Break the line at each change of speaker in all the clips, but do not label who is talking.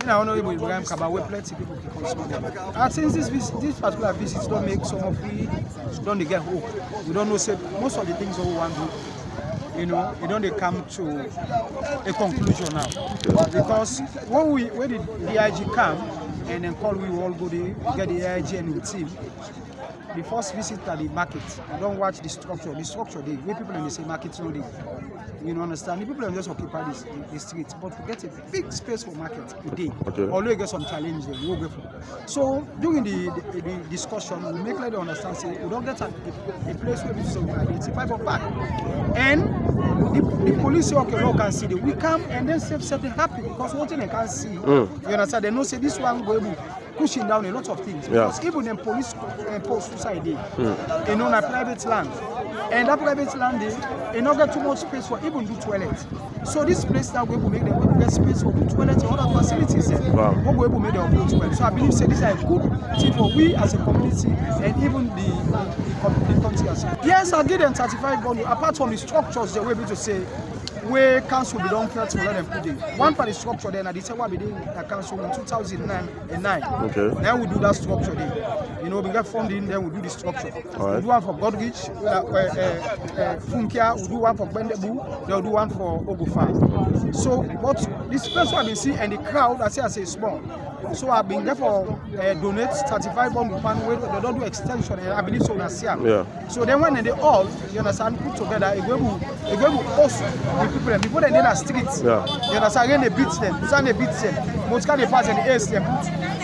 I don't know if Ibrahim Kaba, where plenty people can consume them. And since this particular visit don't make some of we don't they get hope. We don't know say most of the things that we want to do, you don't they come to a conclusion now. Because when the DIG come and then call we all go there, get the DIG and the team. The first visit at the market, you don't watch the structure. The structure there, where people in the same market know they, understand. The people don't just occupy the streets, but we get a big space for market today. Okay. Although get some challenge there, we'll go for. So during the discussion, we make like they understand. Say we don't get a place where we so identify for back, and the police say okay, no can see the we come and then say they happy because one thing they can't see. You understand? They know say this one go able pushing down a lot of things because even in police post suicide in a private land, and that private land they not get too much space for even do toilet. So this place now we will make them get space for do toilet and other facilities. We will make them do toilet. So I believe say this is a good thing for we as a community and even the country as well. Yes, I give them 35 bond apart from the structures they will be able to say where council be done first to let them put in. One part is structure then and they say what we did the council in 2009. Okay. Then we do that structure there. We get funding, then we do the structure. Right. We do one for Godrich, Funkia, we do one for Bendebu, then we do one for Ogufa. So, but this place I've been seeing and the crowd, I say small. So I've been there for donate 35 bond they don't do extension, and I believe so last year. Yeah. So then when they all, you understand, put together, it will host the people and people in the streets. Yeah. You understand, again they beat them, most can they pass and they ace them.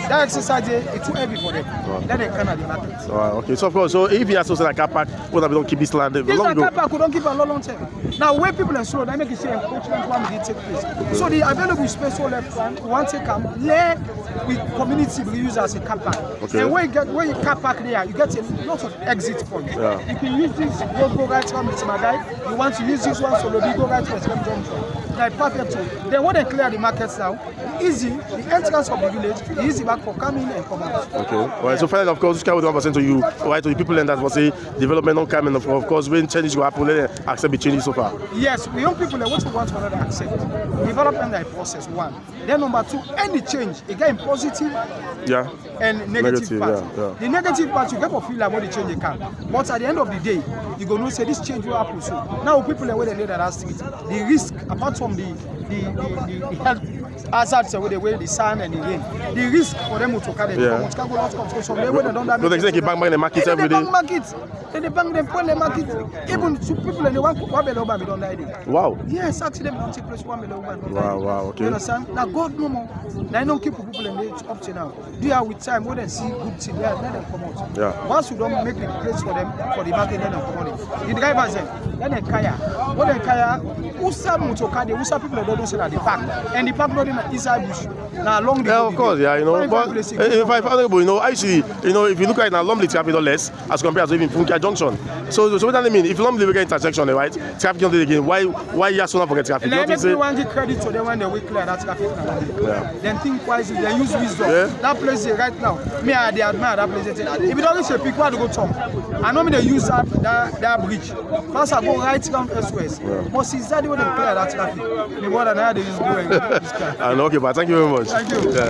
That exercise is too heavy for them. Wow. Then they come at the market.
Wow, okay, so of course, so if you associate a car park, we don't keep this land.
This car park we don't keep a long time. Now where people are slow, they make it say encroachment one will take place. So the available space all left one, we want to come let we community we use as a car park. Okay. And when you car park there, you get a lot of exit points. Yeah. You can use this, go right from this my guy. You want to use this one, so you go right from junction. Like perfect. Then when they clear the markets now, easy, the entrance of the village, easy back for coming and come out.
Okay. All right. So finally, of course, this will 100% to you, right? To the people and that was say development don't come, and of course, when changes will happen, then accept the changes so far.
Yes, the young people what we want to another accept. Development is process one. Then number two, any change, again positive and negative part. Yeah. The negative part you get for feel like when the change they come. But at the end of the day, you go no say this change will happen so. Now people are where they need that street. The risk apart from the health hazards with the way the sun and the rain, the risk for them to carry them can go out of so they don't damage.
So they bang the market every day.
They bang them for the market. Even two people and they want to don't die there.
Wow.
Yes, accident don't take place 1 million.
Wow, okay.
You understand? Now God no more. Now I don't keep people in the up to now. Do you with time when they see good thing, let them come out. Yeah. Once you don't make the place for them for the market, let them come out. The drivers then they kaya. When they kaya, Usa Mutokade, Usa people don't say that the park. And the park not in inside bush. Now along the
of course, but if I find actually, if you look at now Lumley traffic or less as compared to even Funkia Junction. So what does that mean? If Lumley we get intersection, right? Traffic don't again. Why you so not forget traffic?
Everyone give credit to them when they will clear that traffic. Then think wisely, they use wisdom. Yeah. That place right now, me they admire that place. If you don't reach a peak, where to go talk? I know me they use that bridge. First I go right down S-West. But since that they will clear that traffic. The more than I they use doing.
Okay, but thank you very much.
Thank you. Yeah.